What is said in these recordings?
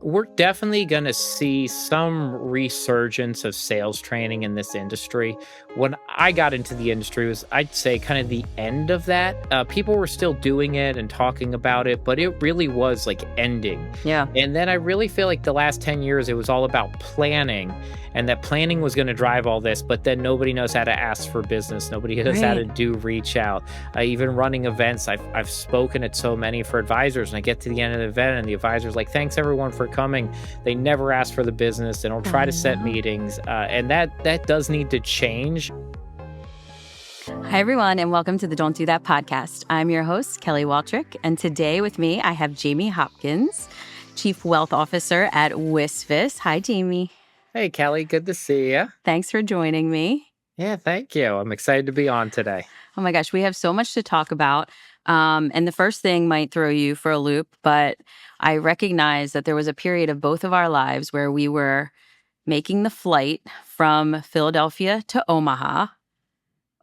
We're definitely going to see some resurgence of sales training in this industry. When I got into the industry was, I'd say, kind of the end of that. People were still doing it and talking about it, but it really was like ending. Yeah. And then I really feel like the last 10 years, it was all about planning, and that planning was going to drive all this, but then nobody knows how to ask for business. Nobody knows how to Right. do reach out. Even running events, I've spoken at so many for advisors, and I get to the end of the event, and the advisor's like, "Thanks everyone for coming." They never ask for the business. They don't try I to set know. meetings, and that does need to change. Hi, everyone, and welcome to the Don't Do That podcast. I'm your host, Kelly Waltrich, and today with me, I have Jamie Hopkins, Chief Wealth Officer at WSFS. Hi, Jamie. Hey, Kelly, good to see you. Thanks for joining me. Yeah, thank you. I'm excited to be on today. Oh my gosh, we have so much to talk about. And the first thing might throw you for a loop, but I recognize that there was a period of both of our lives where we were making the flight from Philadelphia to Omaha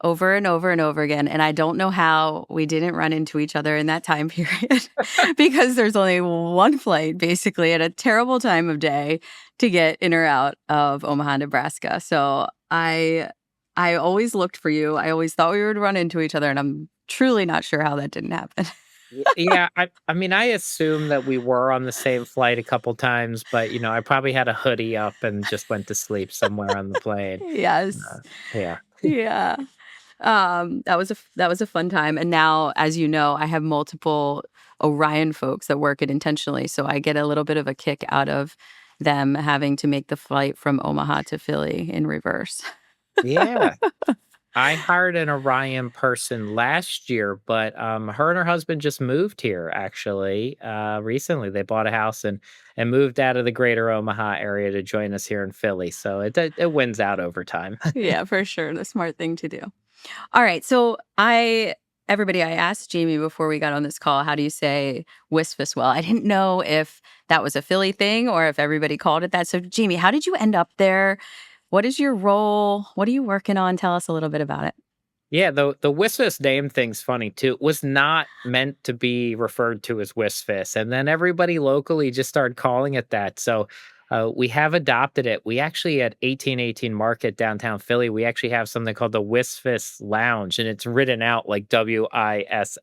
over and over and over again. And I don't know how we didn't run into each other in that time period because there's only one flight basically at a terrible time of day to get in or out of Omaha, Nebraska. So I always looked for you. I always thought we would run into each other, and I'm truly not sure how that didn't happen. Yeah, I mean, I assume that we were on the same flight a couple times, but I probably had a hoodie up and just went to sleep somewhere on the plane. Yes. Uh, yeah. Yeah. That was a fun time. And now, as you know, I have multiple Orion folks that work it intentionally. So I get a little bit of a kick out of them having to make the flight from Omaha to Philly in reverse. Yeah. I hired an Orion person last year, but her and her husband just moved here actually. Recently they bought a house and moved out of the greater Omaha area to join us here in Philly. So it wins out over time. Yeah, for sure. The smart thing to do. All right. So everybody, I asked Jamie before we got on this call, how do you say Wisfis? Well, I didn't know if that was a Philly thing or if everybody called it that. So, Jamie, how did you end up there? What is your role? What are you working on? Tell us a little bit about it. Yeah, the Wisfis name thing's funny too. It was not meant to be referred to as Wisfis, and then everybody locally just started calling it that. So we have adopted it. We actually at 1818 Market downtown Philly, we actually have something called the Wisfis Lounge, and it's written out like WISSFISS.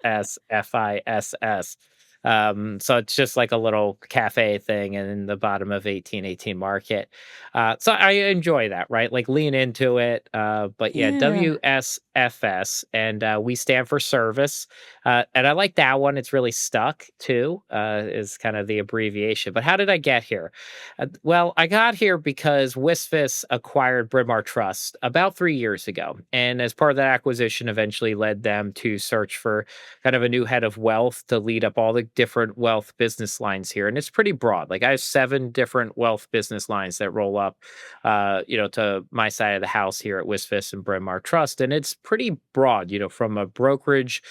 So it's just like a little cafe thing in the bottom of 1818 Market. So I enjoy that, right? Like lean into it. But yeah, Yeah. WSFS, and we stand for service. And I like that one. It's really stuck too, is kind of the abbreviation. But how did I get here? Well, I got here because Wisfis acquired Bryn Mawr Trust about 3 years ago. And as part of that acquisition, eventually led them to search for kind of a new head of wealth to lead up all the different wealth business lines here. And it's pretty broad. Like I have 7 different wealth business lines that roll up, to my side of the house here at Wisfis and Bryn Mawr Trust. And it's pretty broad, from a brokerage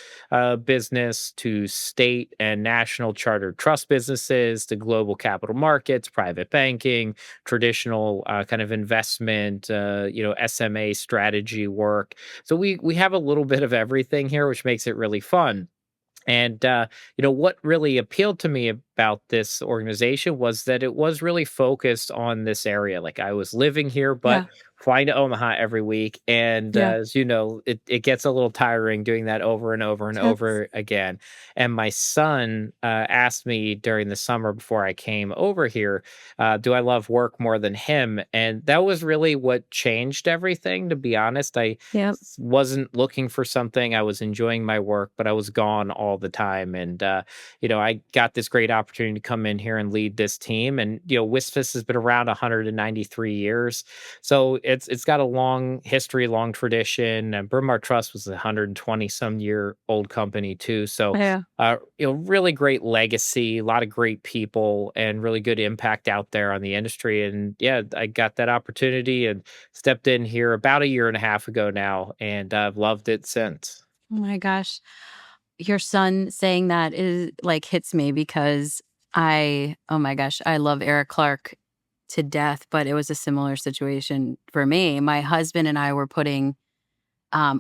business to state and national chartered trust businesses to global capital markets, private banking, traditional kind of investment, SMA strategy work. So we have a little bit of everything here, which makes it really fun. And, what really appealed to me about this organization was that it was really focused on this area. Like I was living here, but Yeah. flying to Omaha every week. And Yeah. as you know, it gets a little tiring doing that over and over and That's over again. And my son asked me during the summer before I came over here, do I love work more than him? And that was really what changed everything, to be honest. Yep. Wasn't looking for something. I was enjoying my work, but I was gone all the time. And, I got this great opportunity to come in here and lead this team. And, WISFIS has been around 193 years. So it's got a long history, long tradition. And Bryn Mawr Trust was a 120 some year old company too. So, Yeah. really great legacy, a lot of great people, and really good impact out there on the industry. And yeah, I got that opportunity and stepped in here about a year and a half ago now, and I've loved it since. Oh my gosh. Your son saying that is like hits me because oh my gosh, I love Eric Clark to death, but it was a similar situation for me. My husband and I were putting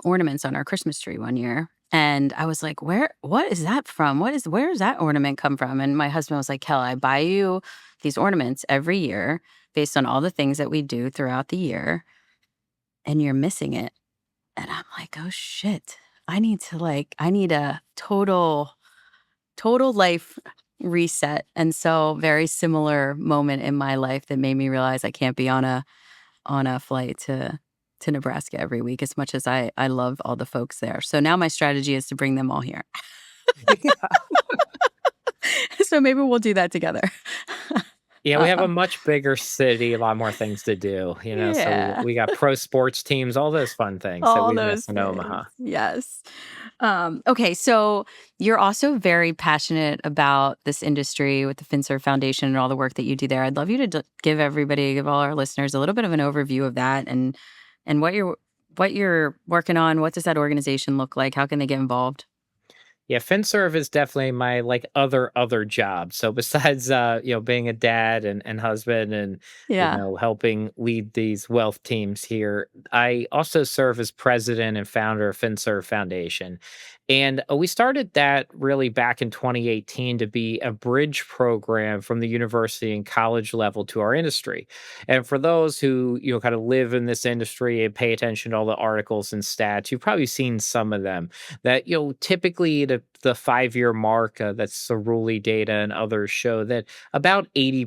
ornaments on our Christmas tree one year. And I was like, what is that from? Where does that ornament come from? And my husband was like, Kel, I buy you these ornaments every year based on all the things that we do throughout the year, and you're missing it. And I'm like, oh shit. I need a total life reset. And so very similar moment in my life that made me realize I can't be on a flight to Nebraska every week as much as I love all the folks there. So now my strategy is to bring them all here. So maybe we'll do that together. Yeah, we have a Uh, much bigger city, a lot more things to do, so yeah. we got pro sports teams, all those fun things that All we miss those in things. Omaha. Yes. Okay, so you're also very passionate about this industry with the FinServ Foundation and all the work that you do there. I'd love you to give all our listeners a little bit of an overview of that and what you're working on. What does that organization look like? How can they get involved? Yeah, FinServ is definitely my like other job. So besides being a dad and husband and Yeah. helping lead these wealth teams here, I also serve as president and founder of FinServ Foundation. And we started that really back in 2018 to be a bridge program from the university and college level to our industry. And for those who, kind of live in this industry and pay attention to all the articles and stats, you've probably seen some of them that typically the 5-year mark, that's Cerulli data and others show that about 80%,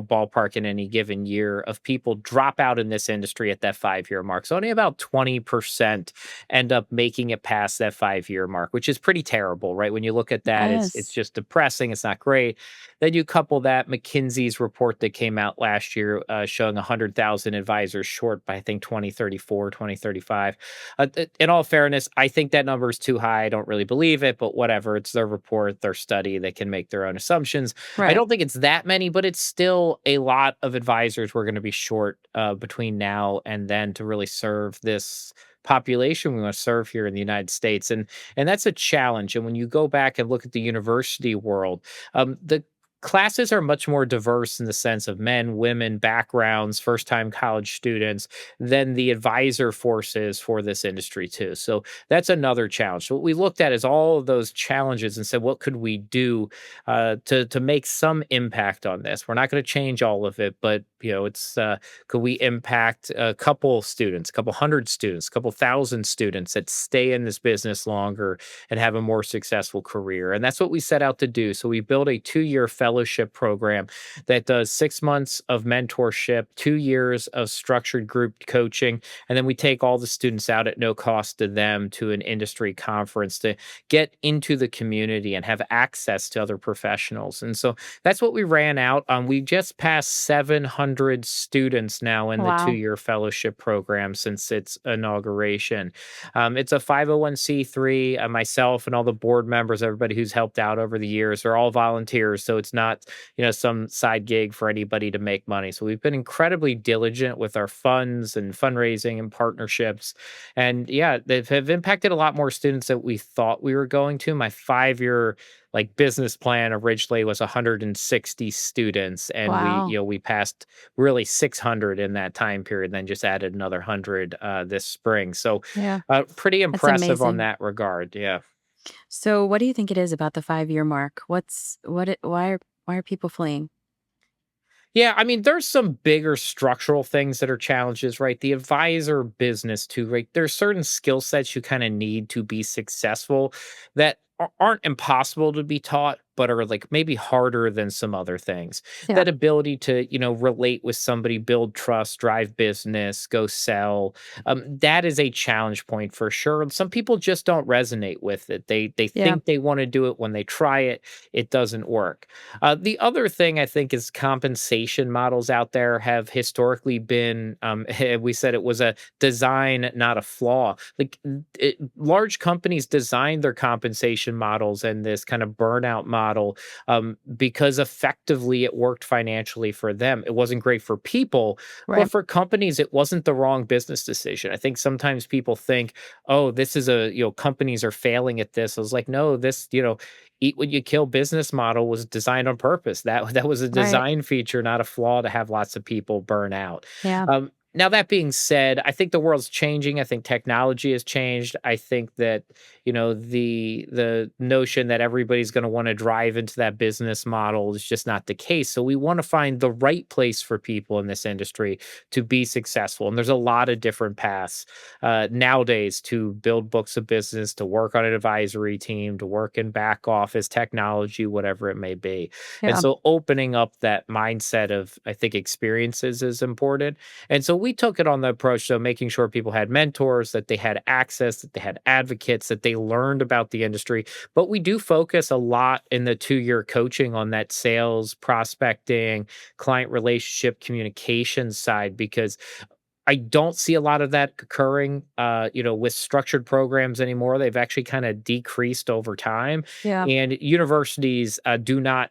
ballpark in any given year of people drop out in this industry at that 5-year mark. So only about 20% end up making it past that 5-year mark, which is pretty terrible, right? When you look at that, it's Yes. just depressing. It's not great. Then you couple that McKinsey's report that came out last year, showing 100,000 advisors short by I think 2034, 2035. In all fairness, I think that number is too high. I don't really believe it, but whatever. It's their report, their study. They can make their own assumptions. I Right. don't think it's that many, but it's still a lot of advisors we're going to be short between now and then to really serve this population we want to serve here in the United States, and that's a challenge. And when you go back and look at the university world, the classes are much more diverse in the sense of men, women, backgrounds, first time college students than the advisor forces for this industry too. So that's another challenge. So what we looked at is all of those challenges and said, what could we do to make some impact on this? We're not going to change all of it, but it's could we impact a couple students, a couple hundred students, a couple thousand students that stay in this business longer and have a more successful career? And that's what we set out to do. So we built a 2-year fellowship program that does 6 months of mentorship, 2 years of structured group coaching, and then we take all the students out at no cost to them to an industry conference to get into the community and have access to other professionals. And so that's what we ran out on. We just passed 700 students now in the Wow. 2-year fellowship program since its inauguration. It's a 501(c)(3. Myself and all the board members, everybody who's helped out over the years, are all volunteers. So it's not, some side gig for anybody to make money. So we've been incredibly diligent with our funds and fundraising and partnerships. And yeah, they have impacted a lot more students than we thought we were going to. My 5-year like business plan originally was 160 students, and Wow. we passed really 600 in that time period, then just added another 100 this spring. So Yeah. pretty That's impressive on amazing. that regard. Yeah. So what do you think it is about the 5-year mark? Why are people fleeing? Yeah, I mean, there's some bigger structural things that are challenges, right? The advisor business, too, right? There's certain skill sets you kind of need to be successful that aren't impossible to be taught, but are like maybe harder than some other things. Yeah. That ability to, relate with somebody, build trust, drive business, go sell. That is a challenge point for sure. And some people just don't resonate with it. They Yeah. think they want to do it. When they try it, it doesn't work. The other thing I think is compensation models out there have historically been, we said it was a design, not a flaw. Like large companies designed their compensation models and this kind of burnout model because effectively it worked financially for them. It wasn't great for people, but Right. for companies, it wasn't the wrong business decision. I think sometimes people think, oh, this is companies are failing at this. I was like, no, this, eat what you kill business model was designed on purpose. That was a Right. design feature, not a flaw, to have lots of people burn out. Yeah. Now that being said, I think the world's changing. I think technology has changed. I think that, the notion that everybody's going to want to drive into that business model is just not the case. So we want to find the right place for people in this industry to be successful. And there's a lot of different paths nowadays to build books of business, to work on an advisory team, to work in back office technology, whatever it may be. And Yeah. so opening up that mindset of, I think, experiences is important. And so we took it on the approach of making sure people had mentors, that they had access, that they had advocates, that they learned about the industry. But we do focus a lot in the 2-year coaching on that sales, prospecting, client relationship communication side, because I don't see a lot of that occurring, with structured programs anymore. They've actually kind of decreased over time, Yeah. and universities do not,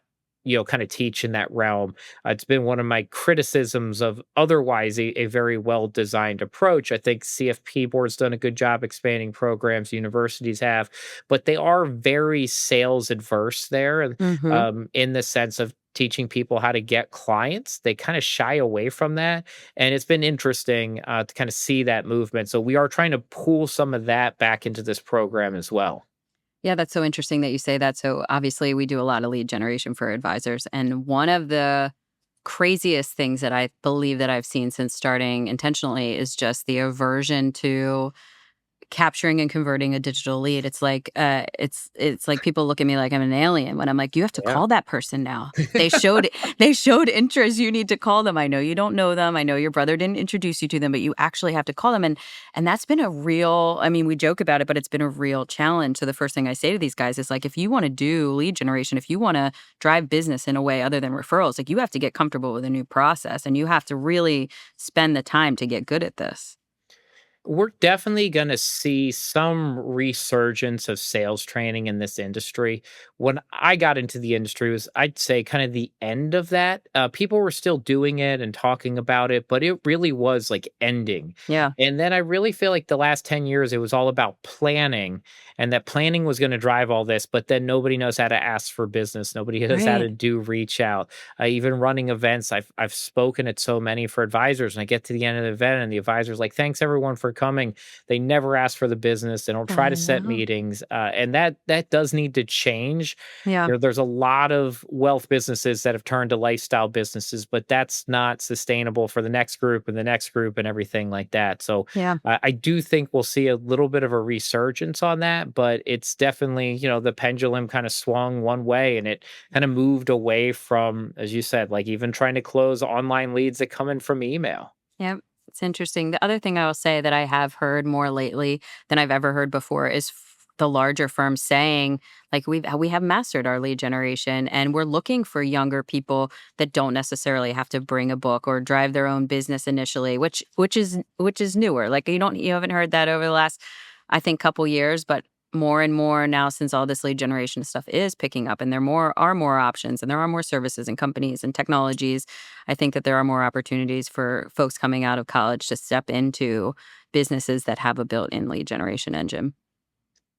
kind of teach in that realm. It's been one of my criticisms of otherwise a very well designed approach. I think CFP board's done a good job expanding programs. Universities have, but they are very sales adverse there, Hmm. in the sense of teaching people how to get clients. They kind of shy away from that, and it's been interesting to kind of see that movement. So we are trying to pull some of that back into this program as well. Yeah, that's so interesting that you say that. So obviously, we do a lot of lead generation for advisors, and one of the craziest things that I believe that I've seen since starting intentionally is just the aversion to capturing and converting a digital lead. It's like, it's like people look at me like I'm an alien when I'm like, "You have to Yeah. call that person now. They showed interest, you need to call them. I know you don't know them. I know your brother didn't introduce you to them, but you actually have to call them." And that's been a real, I mean, we joke about it, but it's been a real challenge. So the first thing I say to these guys is like, if you wanna do lead generation, if you wanna drive business in a way other than referrals, like, you have to get comfortable with a new process, and you have to really spend the time to get good at this. We're definitely going to see some resurgence of sales training in this industry. When I got into the industry was, I'd say, kind of the end of that. People were still doing it and talking about it, but it really was like ending. Yeah. And then I really feel like the last 10 years, it was all about planning, and that planning was going to drive all this, but then nobody knows how to ask for business. Nobody knows how to Right. do reach out. Even running events, I've spoken at so many for advisors, and I get to the end of the event, and the advisor's like, "Thanks everyone for coming." They never ask for the business. They don't try to I set know. meetings, and that does need to change. Yeah. There's a lot of wealth businesses that have turned to lifestyle businesses, but that's not sustainable for the next group and the next group and everything like that. So Yeah. I do think we'll see a little bit of a resurgence on that, but it's definitely, the pendulum kind of swung one way, and it kind of moved away from, as you said, like even trying to close online leads that come in from email. Yep. It's interesting. The other thing I will say that I have heard more lately than I've ever heard before is the larger firms saying, like, we have mastered our lead generation, and we're looking for younger people that don't necessarily have to bring a book or drive their own business initially, which is newer. Like, you haven't heard that over the last, I think, couple years, but more and more now, since all this lead generation stuff is picking up, and there are more options, and there are more services and companies and technologies. I think that there are more opportunities for folks coming out of college to step into businesses that have a built-in lead generation engine.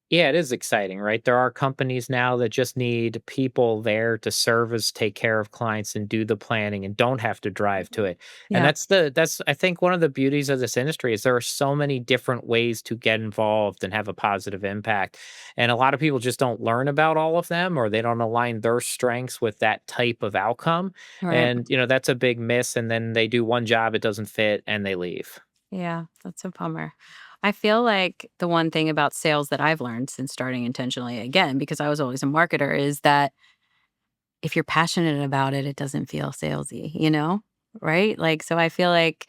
Yeah, it is exciting, right? There are companies now that just need people there to service, take care of clients and do the planning and don't have to drive to it. And Yeah. that's I think one of the beauties of this industry is there are so many different ways to get involved and have a positive impact. And a lot of people just don't learn about all of them, or they don't align their strengths with that type of outcome. All right. And that's a big miss, and then they do one job, it doesn't fit, and they leave. Yeah, that's a bummer. I feel like the one thing about sales that I've learned since starting intentionally again, because I was always a marketer, is that if you're passionate about it, it doesn't feel salesy, right? Like, so I feel like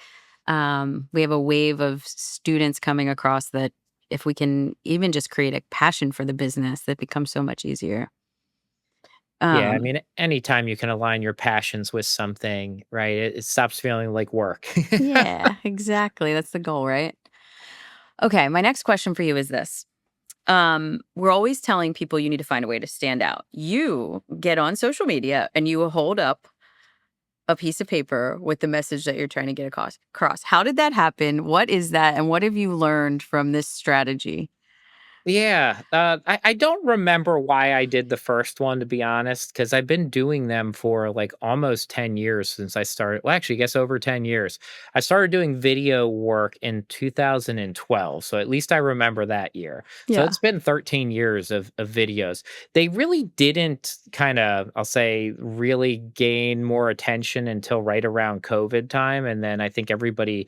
we have a wave of students coming across that if we can even just create a passion for the business, that becomes so much easier. Yeah, I Um, mean, anytime you can align your passions with something, right, it stops feeling like work. yeah, exactly. That's the goal, right? Okay, my next question for you is this. We're always telling people you need to find a way to stand out. You get on social media and you hold up a piece of paper with the message that you're trying to get across. How did that happen? What is that? And what have you learned from this strategy? Yeah, I don't remember why I did the first one, to be honest, because I've been doing them for like almost 10 years since I started. Well, actually, I guess over 10 years. I started doing video work in 2012. So at least I remember that year. So Yeah. it's been 13 years of videos. They really didn't kind of, I'll say, really gain more attention until right around COVID time. And then I think everybody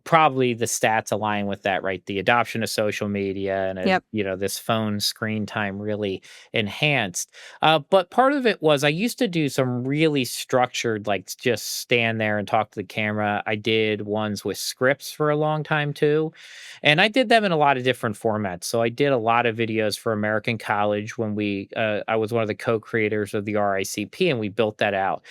probably the stats align with that, right? The adoption of social media and Yep. this phone screen time really enhanced. But part of it was I used to do some really structured, like just stand there and talk to the camera. I did ones with scripts for a long time too, and I did them in a lot of different formats. So I did a lot of videos for American College when I was one of the co-creators of the RICP, and we built that out.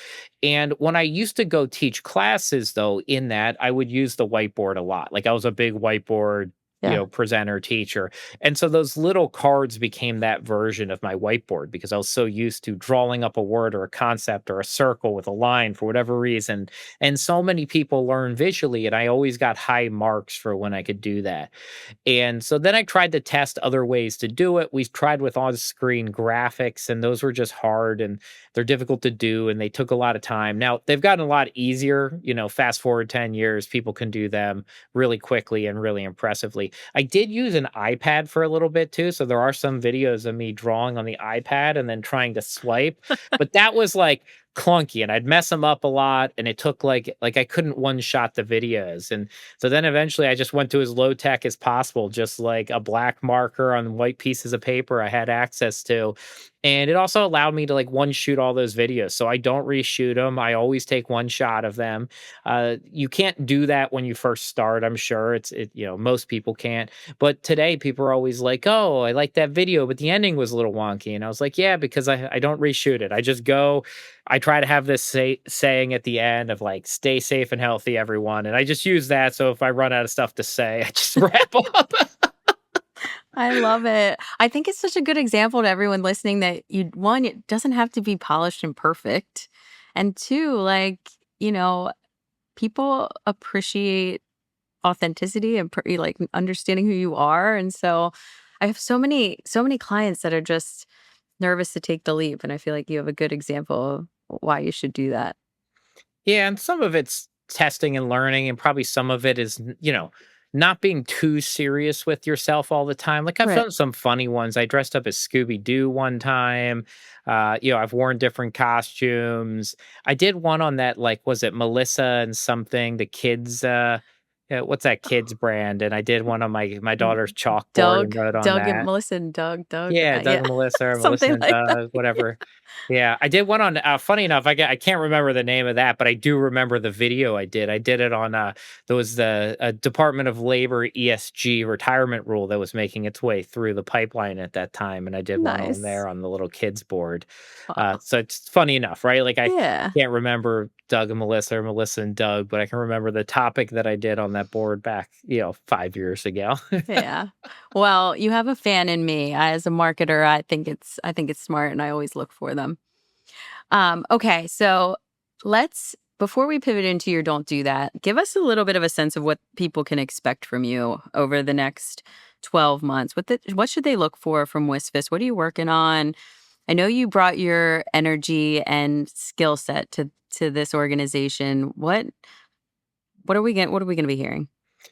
And when I used to go teach classes, though, in that, I would use the whiteboard a lot. Like I was a big whiteboard, Yeah. presenter, teacher. And so those little cards became that version of my whiteboard because I was so used to drawing up a word or a concept or a circle with a line for whatever reason. And so many people learn visually, and I always got high marks for when I could do that. And so then I tried to test other ways to do it. We tried with on-screen graphics, and those were just hard and they're difficult to do and they took a lot of time. Now they've gotten a lot easier. Fast forward 10 years, people can do them really quickly and really impressively. I did use an iPad for a little bit too. So there are some videos of me drawing on the iPad and then trying to swipe, but that was like clunky and I'd mess them up a lot and it took like I couldn't one shot the videos. And so then eventually I just went to as low tech as possible, just like a black marker on white pieces of paper I had access to. And it also allowed me to like one shoot all those videos. So I don't reshoot them. I always take one shot of them. You can't do that when you first start. I'm sure most people can't. But today people are always like, oh, I like that video, but the ending was a little wonky. And I was like, yeah, because I don't reshoot it. I just go, I try to have this saying at the end of like, stay safe and healthy, everyone. And I just use that. So if I run out of stuff to say, I just wrap up. I love it. I think it's such a good example to everyone listening that one, it doesn't have to be polished and perfect. And two, like, you know, people appreciate authenticity and like understanding who you are. And so I have so many clients that are just nervous to take the leap. And I feel like you have a good example of why you should do that. Yeah, and some of it's testing and learning, and probably some of it is, not being too serious with yourself all the time. Like I've Right. done some funny ones. I dressed up as Scooby Doo one time. I've worn different costumes. I did one on that, like, was it Melissa and something? The kids, what's that kids brand? And I did one on my daughter's chalkboard and wrote on Doug and that. Melissa and Doug. Yeah, Doug Yeah, and Melissa or Melissa something and like that. Doug, whatever. Yeah, I did one on funny enough, I can't remember the name of that, but I do remember the video I did. I did it on, there was the, Department of Labor ESG retirement rule that was making its way through the pipeline at that time, and I did one on Nice. there on the little kids board. Aw. So it's funny enough, right? Like, I Yeah. can't remember Doug and Melissa or Melissa and Doug, but I can remember the topic that I did on that board back, 5 years ago. Yeah. Well, you have a fan in me. As a marketer, I think it's smart and I always look for them. Okay, so let's before we pivot into your don't do that, give us a little bit of a sense of what people can expect from you over the next 12 months. What should they look for from WSFS? What are you working on? I know you brought your energy and skill set to this organization. What are we going to be hearing?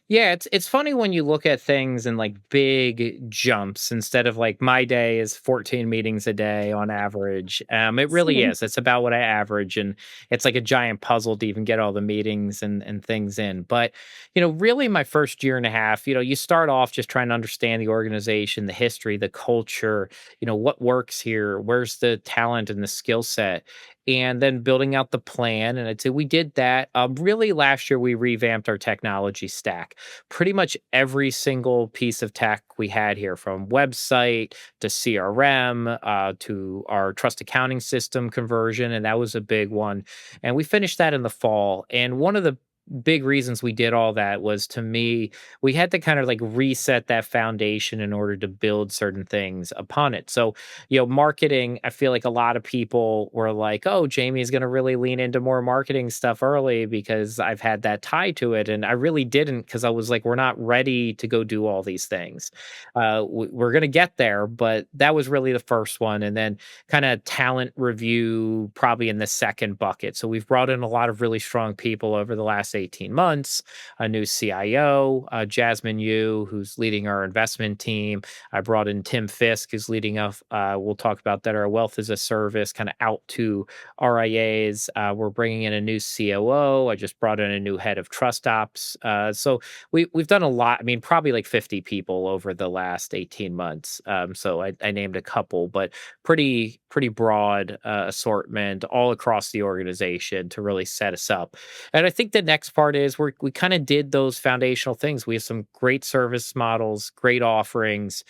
Yeah, it's funny when you look at things in like big jumps instead of like my day is 14 meetings a day on average. It really Same. is. It's about what I average, and it's like a giant puzzle to even get all the meetings and things in. But really, my first year and a half, you start off just trying to understand the organization, the history, the culture. What works here, where's the talent and the skill set, and then building out the plan. And I'd say we did that. Really, last year we revamped our technology stack. Pretty much every single piece of tech we had here, from website to CRM to our trust accounting system conversion, and that was a big one. And we finished that in the fall. And one of the big reasons we did all that was, to me, we had to kind of like reset that foundation in order to build certain things upon it. So, marketing, I feel like a lot of people were like, oh, Jamie's going to really lean into more marketing stuff early because I've had that tie to it. And I really didn't, because I was like, we're not ready to go do all these things. We're going to get there, but that was really the first one. And then kind of talent review probably in the second bucket. So we've brought in a lot of really strong people over the last 18 months, a new CIO, Jasmine Yu, who's leading our investment team. I brought in Tim Fisk, who's leading us. We'll talk about that. Our wealth as a service kind of out to RIAs. We're bringing in a new COO. I just brought in a new head of trust ops. So we've done a lot. I mean, probably like 50 people over the last 18 months. So I named a couple, but pretty broad assortment all across the organization to really set us up. And I think the next part is we kind of did those foundational things. We have some great service models, great offerings.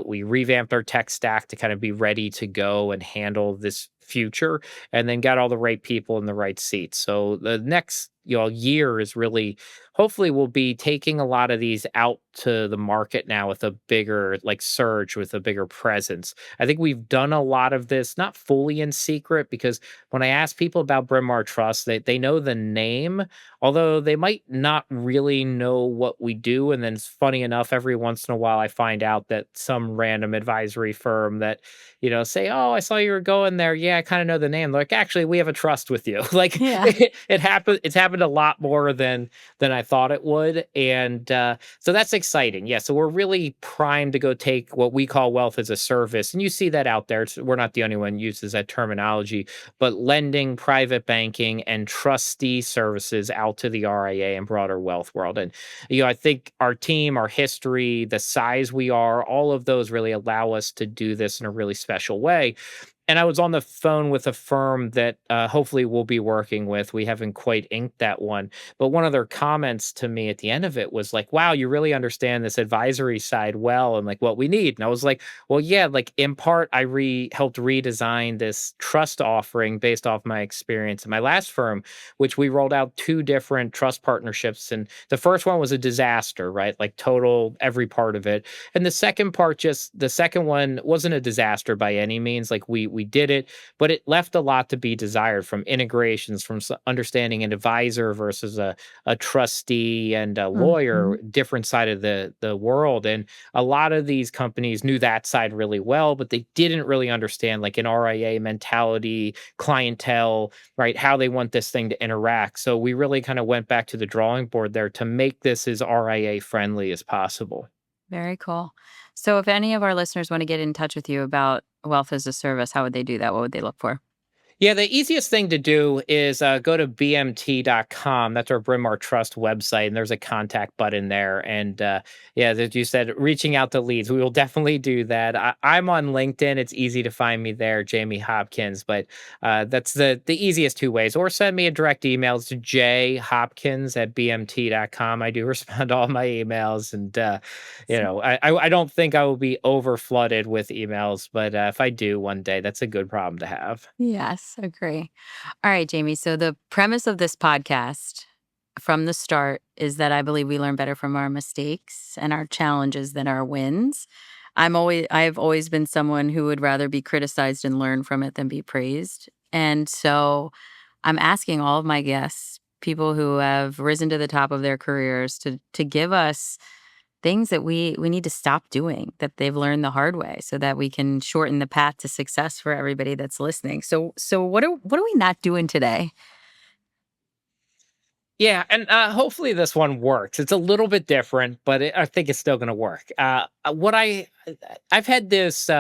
We revamped our tech stack to kind of be ready to go and handle this future, and then got all the right people in the right seats. So the next year is really, hopefully, we'll be taking a lot of these out to the market now with a bigger like surge, with a bigger presence. I think we've done a lot of this not fully in secret, because when I ask people about Bryn Mawr Trust, they know the name, although they might not really know what we do. And then, it's funny enough, every once in a while I find out that some random advisory firm that, say, "Oh, I saw you were going there. Yeah, I kind of know the name." They're like, "Actually, we have a trust with you." Like, Yeah. it happened. It's happened a lot more than I thought it would, and so that's exciting. Yeah, so we're really primed to go take what we call wealth as a service, and you see that out there. We're not the only one who uses that terminology, but lending, private banking, and trustee services out to the RIA and broader wealth world. And I think our team, our history, the size we are, all of those really allow us to do this in a really special way. And I was on the phone with a firm that hopefully we'll be working with. We haven't quite inked that one. But one of their comments to me at the end of it was like, "Wow, you really understand this advisory side well, and like what we need." And I was like, "Well, yeah, like in part, I helped redesign this trust offering based off my experience in my last firm, which we rolled out two different trust partnerships. And the first one was a disaster, right? Like total every part of it. And the second one wasn't a disaster by any means. Like we did it, but it left a lot to be desired, from integrations, from understanding an advisor versus a trustee and a lawyer, Mhm. different side of the world. And a lot of these companies knew that side really well, but they didn't really understand like an RIA mentality, clientele, right? How they want this thing to interact. So we really kind of went back to the drawing board there to make this as RIA friendly as possible. Very cool. So, if any of our listeners want to get in touch with you about wealth as a service, how would they do that? What would they look for? Yeah, the easiest thing to do is go to bmt.com. That's our Bryn Mawr Trust website, and there's a contact button there. And yeah, as you said, reaching out to leads, we will definitely do that. I'm on LinkedIn. It's easy to find me there, Jamie Hopkins. But that's the easiest two ways. Or send me a direct email to jhopkins@bmt.com. I do respond to all my emails, and I don't think I will be over flooded with emails, but if I do one day, that's a good problem to have. Yes, agree. All right, Jamie. So, the premise of this podcast from the start is that I believe we learn better from our mistakes and our challenges than our wins. I've always been someone who would rather be criticized and learn from it than be praised. And so I'm asking all of my guests, people who have risen to the top of their careers, to give us things that we need to stop doing, that they've learned the hard way, so that we can shorten the path to success for everybody that's listening. So what are we not doing today? Yeah, and hopefully this one works. It's a little bit different, but I think it's still going to work. I've had this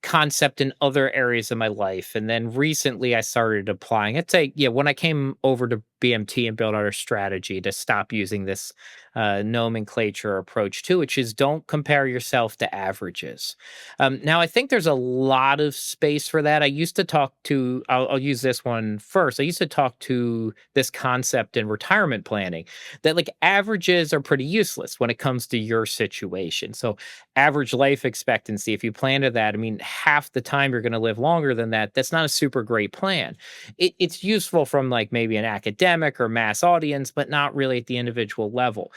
concept in other areas of my life. And then recently I started applying. I'd say, yeah, when I came over to BMT and built out our strategy to stop using this nomenclature approach to, which is don't compare yourself to averages. Now, I think there's a lot of space for that. I used to talk to, I'll use this one first. I used to talk to this concept in retirement planning that like averages are pretty useless when it comes to your situation. So, average life expectancy, if you plan to that, I mean, half the time you're going to live longer than that. That's not a super great plan. It's useful from like maybe an academic academic or mass audience, but not really at the individual level.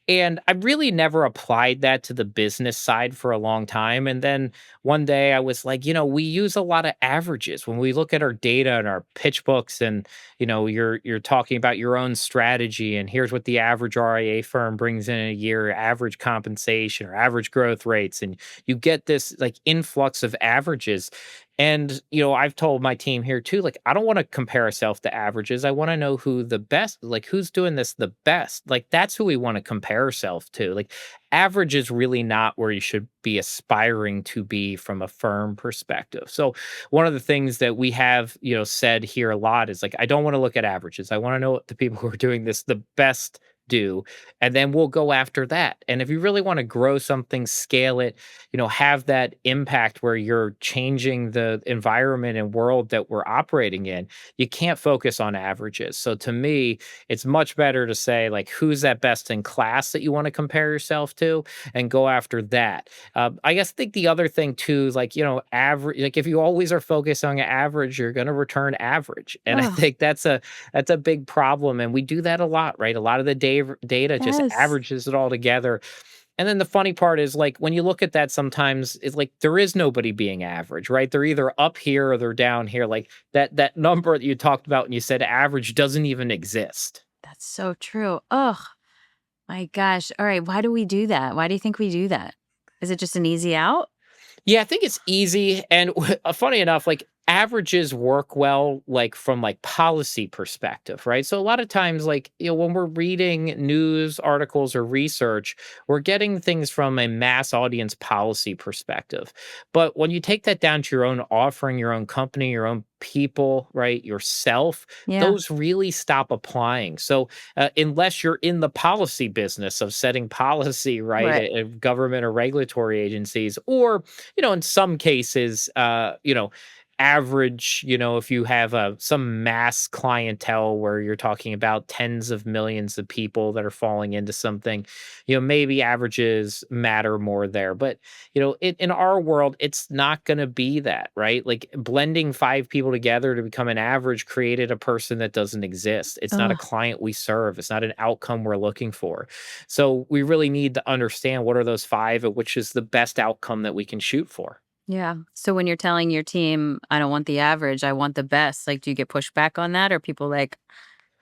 And I really never applied that to the business side for a long time. And then one day I was like, we use a lot of averages when we look at our data and our pitch books, and you're talking about your own strategy, and here's what the average RIA firm brings in a year, average compensation or average growth rates, and you get this like influx of averages. And I've told my team here too, like, I don't want to compare ourselves to averages. I want to know who the best, like, who's doing this the best. Like, that's who we want to compare ourselves to. Like, average is really not where you should be aspiring to be from a firm perspective. So one of the things that we have, said here a lot is like, I don't want to look at averages. I want to know what the people who are doing this the best do, and then we'll go after that. And if you really want to grow something, scale it, have that impact where you're changing the environment and world that we're operating in, you can't focus on averages. So to me, it's much better to say, like, who's that best in class that you want to compare yourself to, and go after that. I guess think the other thing too is like, average, like if you always are focused on average, you're going to return average. And I Oh, think that's a big problem. And we do that a lot, right? A lot of the data just yes. averages it all together. And then the funny part is, like, when you look at that, sometimes it's like there is nobody being average, right? They're either up here or they're down here. Like that number that you talked about and you said average doesn't even exist. That's so true. Oh, my gosh. All right. Why do we do that? Why do you think we do that? Is it just an easy out? Yeah, I think it's easy, and funny enough, like, averages work well, like, from, like, policy perspective, right? So a lot of times, like, when we're reading news articles or research, we're getting things from a mass audience policy perspective. But when you take that down to your own offering, your own company, your own people, right, yourself, Yeah. those really stop applying. So, unless you're in the policy business of setting policy, right, Right. at government or regulatory agencies, or in some cases, average, if you have some mass clientele where you're talking about tens of millions of people that are falling into something, maybe averages matter more there. But, in our world, it's not going to be that, right? Like, blending five people together to become an average created a person that doesn't exist. It's not a Oh, client we serve. It's not an outcome we're looking for. So we really need to understand what are those five and which is the best outcome that we can shoot for. yeah. So when you're telling your team, I don't want the average, I want the best, like, do you get pushback on that? Or people like,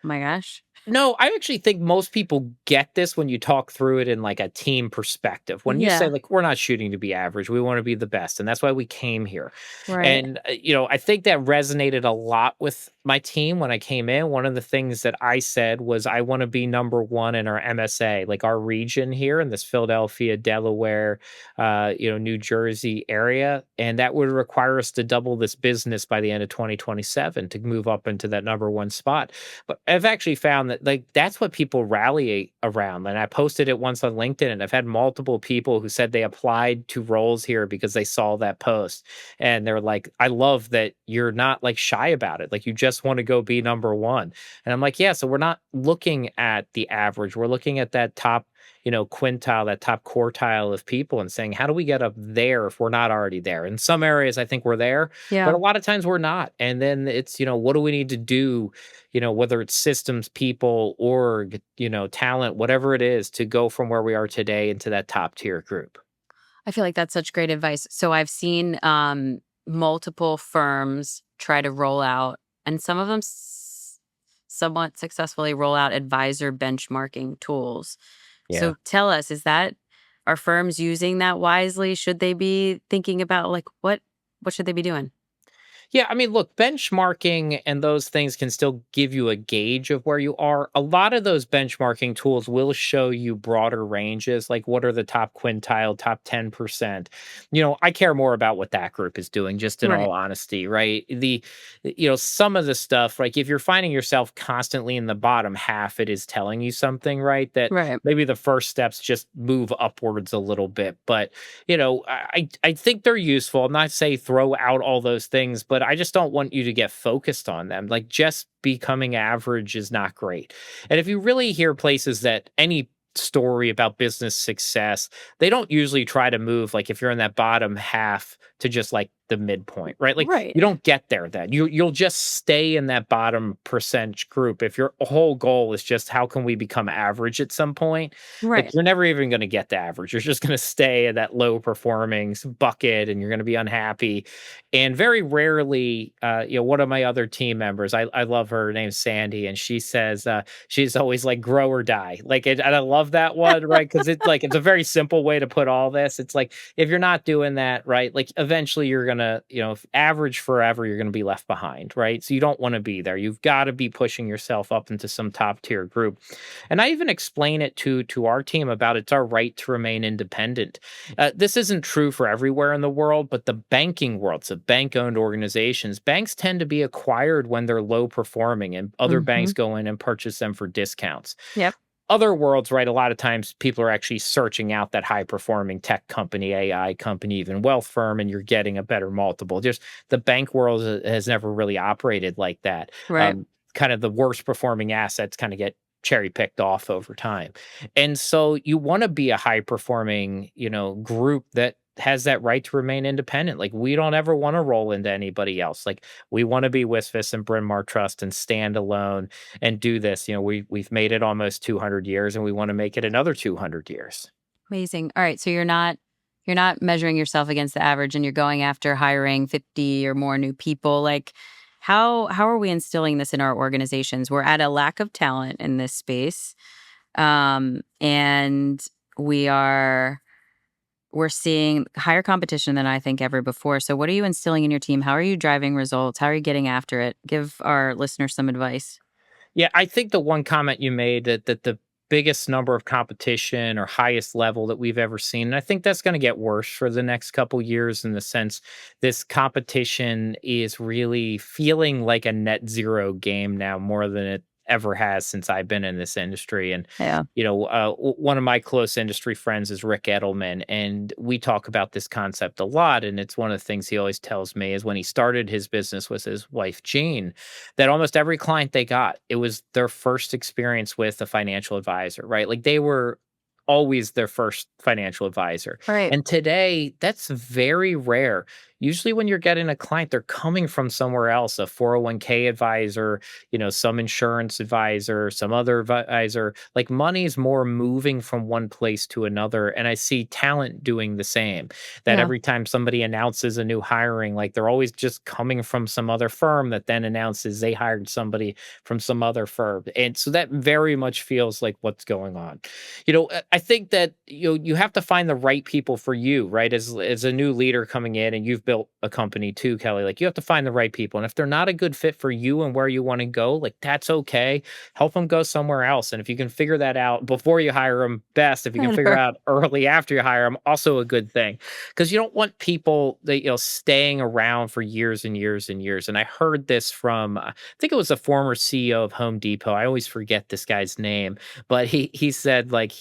oh my gosh? No, I actually think most people get this when you talk through it in like a team perspective. When you say, Yeah. like, we're not shooting to be average, we want to be the best, and that's why we came here. Right. And I think that resonated a lot with my team when I came in. One of the things that I said was I want to be number one in our MSA, like our region here in this Philadelphia, Delaware, New Jersey area, and that would require us to double this business by the end of 2027 to move up into that number one spot. But I've actually found that, like, that's what people rally around. And I posted it once on LinkedIn, and I've had multiple people who said they applied to roles here because they saw that post. And they're like, I love that you're not like shy about it. Like, you just want to go be number one. And I'm like, yeah, so we're not looking at the average. We're looking at that top, quintile, that top quartile of people, and saying, how do we get up there if we're not already there? In some areas, I think we're there, but Yeah. a lot of times we're not. And then it's, what do we need to do, whether it's systems, people, org, talent, whatever it is, to go from where we are today into that top tier group. I feel like that's such great advice. So I've seen multiple firms try to roll out, and some of them somewhat successfully roll out advisor benchmarking tools. Yeah. So tell us, are firms using that wisely? Should they be thinking about, like, what should they be doing? Yeah, I mean, look, benchmarking and those things can still give you a gauge of where you are. A lot of those benchmarking tools will show you broader ranges, like what are the top quintile, top 10%. I care more about what that group is doing, just in all Right. honesty, right? Some of the stuff, like if you're finding yourself constantly in the bottom half, it is telling you something, right? That Right. maybe the first steps just move upwards a little bit. But I think they're useful. I'm not say throw out all those things, but I just don't want you to get focused on them. Like, just becoming average is not great. And if you really hear places that any story about business success, they don't usually try to move, like, if you're in that bottom half, to just like the midpoint, right? Like Right. you don't get there then. You'll just stay in that bottom percentage group. If your whole goal is just how can we become average at some point, like Right. you're never even going to get to average. You're just going to stay in that low performing bucket and you're going to be unhappy. And very rarely, one of my other team members, I love her name's Sandy, and she says, she's always like grow or die. Like, and I love that one, right? Because it's like it's a very simple way to put all this. It's like if you're not doing that, right, like eventually you're gonna, if average forever, you're gonna be left behind, right? So you don't want to be there. You've got to be pushing yourself up into some top tier group. And I even explain it to our team about it's our right to remain independent. This isn't true for everywhere in the world, but the banking world, so bank owned organizations, banks tend to be acquired when they're low performing and other Hmm. banks go in and purchase them for discounts. Yep. Other worlds, right? A lot of times people are actually searching out that high performing tech company, AI company, even wealth firm, and you're getting a better multiple. Just the bank world has never really operated like that. Right. Kind of the worst performing assets kind of get cherry picked off over time. And so you want to be a high performing, group that has that right to remain independent. Like we don't ever want to roll into anybody else. Like we want to be Wisvis and Bryn Mawr Trust and stand alone and do this. We've made it almost 200 years and we want to make it another 200 years. Amazing. All right. So you're not measuring yourself against the average and you're going after hiring 50 or more new people. Like how are we instilling this in our organizations? We're at a lack of talent in this space. And we are we're seeing higher competition than I think ever before. So what are you instilling in your team? How are you driving results? How are you getting after it? Give our listeners some advice. Yeah, I think the one comment you made that the biggest number of competition or highest level that we've ever seen, and I think that's going to get worse for the next couple years in the sense this competition is really feeling like a net zero game now more than it ever has since I've been in this industry. And Yeah. one of my close industry friends is Rick Edelman, and we talk about this concept a lot. And it's one of the things he always tells me is when he started his business with his wife Jean, that almost every client they got, it was their first experience with a financial advisor, right? Like they were always their first financial advisor. Right. And today, that's very rare. Usually, when you're getting a client, they're coming from somewhere else, a 401k advisor, some insurance advisor, some other advisor. Like money is more moving from one place to another. And I see talent doing the same. That Yeah. every time somebody announces a new hiring, like they're always just coming from some other firm that then announces they hired somebody from some other firm. And so that very much feels like what's going on. I think that you have to find the right people for you, right? As a new leader coming in, and you've built a company too, Kelly. Like you have to find the right people, and if they're not a good fit for you and where you want to go, like that's okay. Help them go somewhere else, and if you can figure that out before you hire them, best. If you can figure Better. out early after you hire them, also a good thing, because you don't want people that staying around for years and years and years. And I heard this from I think it was a former CEO of Home Depot. I always forget this guy's name, but he said like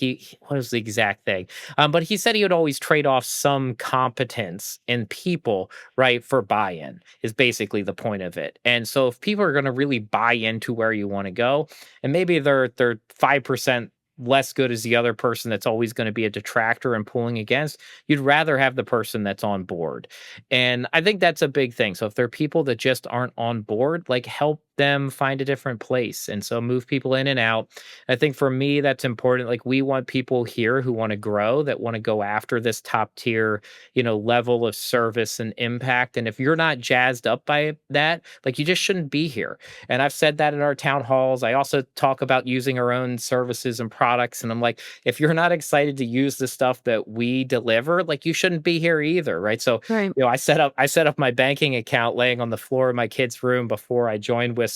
what was the exact thing? But he said he would always trade off some competence in people, right, for buy-in is basically the point of it. And so if people are going to really buy into where you want to go, and maybe they're 5% less good as the other person that's always going to be a detractor and pulling against, you'd rather have the person that's on board. And I think that's a big thing. So if there are people that just aren't on board, like help them find a different place. And so move people in and out. I think for me, that's important. Like we want people here who want to grow, that want to go after this top tier, level of service and impact. And if you're not jazzed up by that, like you just shouldn't be here. And I've said that in our town halls. I also talk about using our own services and products. And I'm like, if you're not excited to use the stuff that we deliver, like you shouldn't be here either. Right. So, Right. I set up my banking account laying on the floor of my kid's room before I joined WSFS.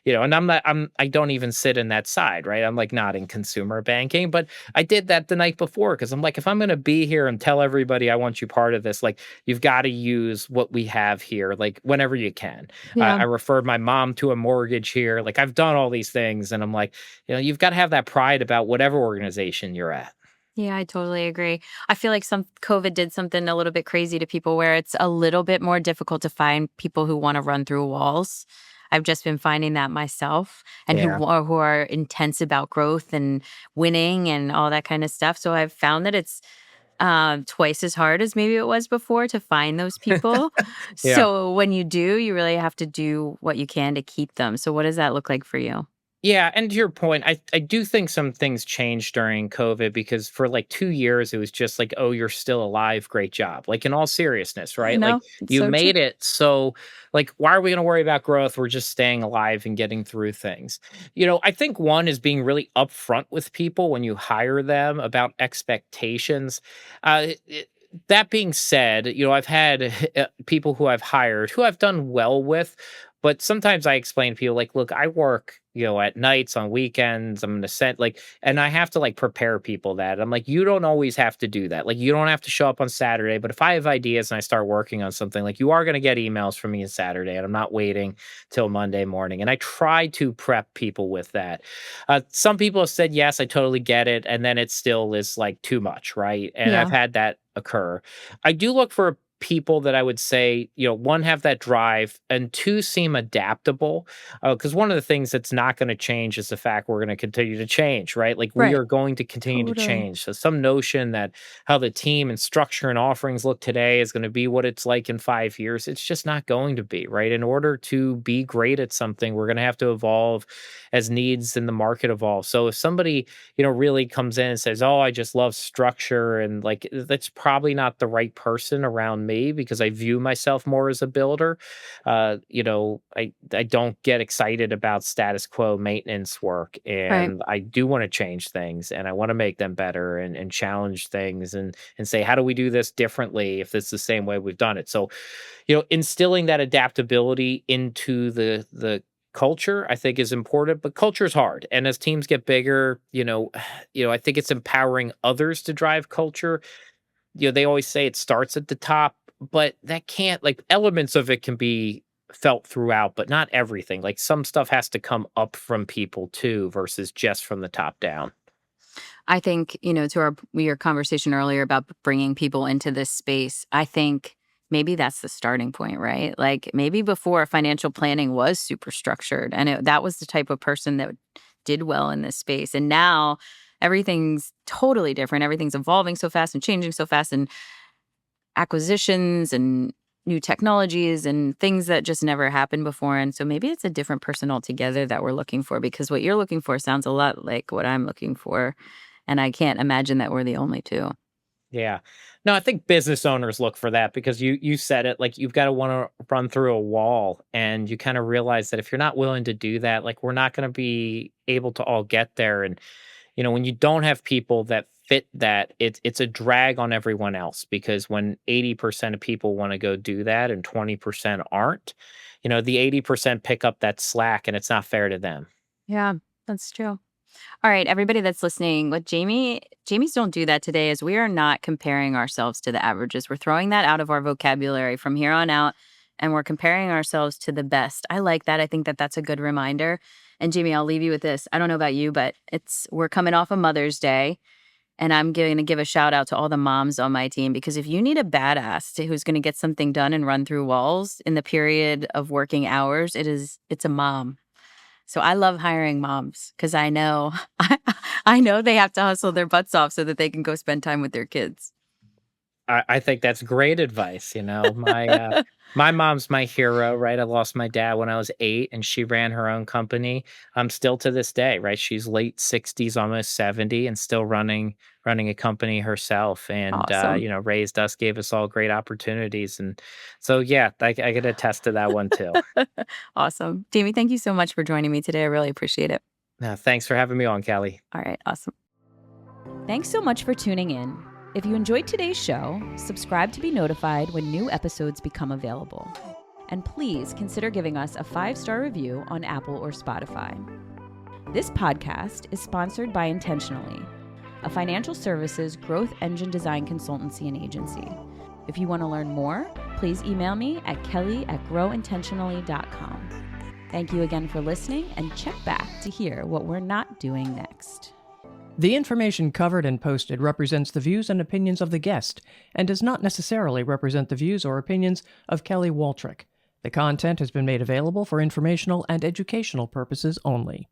And I don't even sit in that side, right? I'm like not in consumer banking, but I did that the night before because I'm like, if I'm going to be here and tell everybody I want you part of this, like you've got to use what we have here, like whenever you can. Yeah. I referred my mom to a mortgage here. Like I've done all these things, and I'm like, you've got to have that pride about whatever organization you're at. Yeah, I totally agree. I feel like some COVID did something a little bit crazy to people where it's a little bit more difficult to find people who want to run through walls. I've just been finding that myself and Yeah. who are intense about growth and winning and all that kind of stuff. So I've found that it's twice as hard as maybe it was before to find those people. Yeah. So when you do, you really have to do what you can to keep them. So what does that look like for you? Yeah, and to your point, I do think some things changed during COVID because for like 2 years it was just like, "Oh, you're still alive, great job." Like in all seriousness, I right? Like know. It's you so true. made it, so like why are we going to worry about growth? We're just staying alive and getting through things. I think one is being really upfront with people when you hire them about expectations. That being said, I've had people who I've hired who I've done well with, but sometimes I explain to people like, look, I work, at nights, on weekends. I'm gonna send like, and I have to like prepare people that I'm like, you don't always have to do that. Like, you don't have to show up on Saturday, but if I have ideas and I start working on something, like you are gonna get emails from me on Saturday, and I'm not waiting till Monday morning. And I try to prep people with that. Some people have said yes, I totally get it, and then it still is like too much, right? And I've Yeah. had that occur. I do look for people that I would say, one, have that drive, and two, seem adaptable. Because one of the things that's not going to change is the fact we're going to continue to change, right? Like we Right. are going to continue to Totally. change. So some notion that how the team and structure and offerings look today is going to be what it's like in 5 years, it's just not going to be, right? In order to be great at something, we're going to have to evolve as needs in the market evolve. So if somebody, really comes in and says, "Oh, I just love structure," and like that's probably not the right person around me because I view myself more as a builder. I don't get excited about status quo maintenance work, Right. and I do want to change things, and I want to make them better, and challenge things, and say, how do we do this differently if it's the same way we've done it? So, instilling that adaptability into the culture, I think, is important, but culture is hard. And as teams get bigger, I think it's empowering others to drive culture. They always say it starts at the top, but that can't, like, elements of it can be felt throughout, but not everything. Like some stuff has to come up from people too versus just from the top down. I think, to your conversation earlier about bringing people into this space, I think maybe that's the starting point, right? Like maybe before financial planning was super structured and that was the type of person that did well in this space. And now everything's totally different. Everything's evolving so fast and changing so fast, and acquisitions and new technologies and things that just never happened before. And so maybe it's a different person altogether that we're looking for, because what you're looking for sounds a lot like what I'm looking for. And I can't imagine that we're the only two. Yeah. No, I think business owners look for that because you said it, like you've got to want to run through a wall, and you kind of realize that if you're not willing to do that, like we're not going to be able to all get there. And when you don't have people that fit that, it's a drag on everyone else because when 80% of people want to go do that and 20% aren't, the 80% pick up that slack, and it's not fair to them. Yeah, that's true. All right, everybody that's listening, what Jamies don't do that today is we are not comparing ourselves to the averages. We're throwing that out of our vocabulary from here on out, and we're comparing ourselves to the best. I like that. I think that that's a good reminder. And Jamie, I'll leave you with this. I don't know about you, but we're coming off of Mother's Day, and I'm going to give a shout out to all the moms on my team, because if you need a badass who's going to get something done and run through walls in the period of working hours, it's a mom. So I love hiring moms because I know I know they have to hustle their butts off so that they can go spend time with their kids. I think that's great advice. My mom's my hero, right? I lost my dad when I was 8, and she ran her own company. Still to this day, right? She's late 60s, almost 70, and still running a company herself, and Awesome. raised us, gave us all great opportunities. And so yeah, I could attest to that one too. Awesome. Jamie, thank you so much for joining me today. I really appreciate it. Thanks for having me on, Kelly. All right, awesome. Thanks so much for tuning in. If you enjoyed today's show, subscribe to be notified when new episodes become available. And please consider giving us a 5-star review on Apple or Spotify. This podcast is sponsored by Intentionally, a financial services growth engine design consultancy and agency. If you want to learn more, please email me at kelly@growintentionally.com. Thank you again for listening, and check back to hear what we're not doing next. The information covered and posted represents the views and opinions of the guest and does not necessarily represent the views or opinions of Kelly Waltrich. The content has been made available for informational and educational purposes only.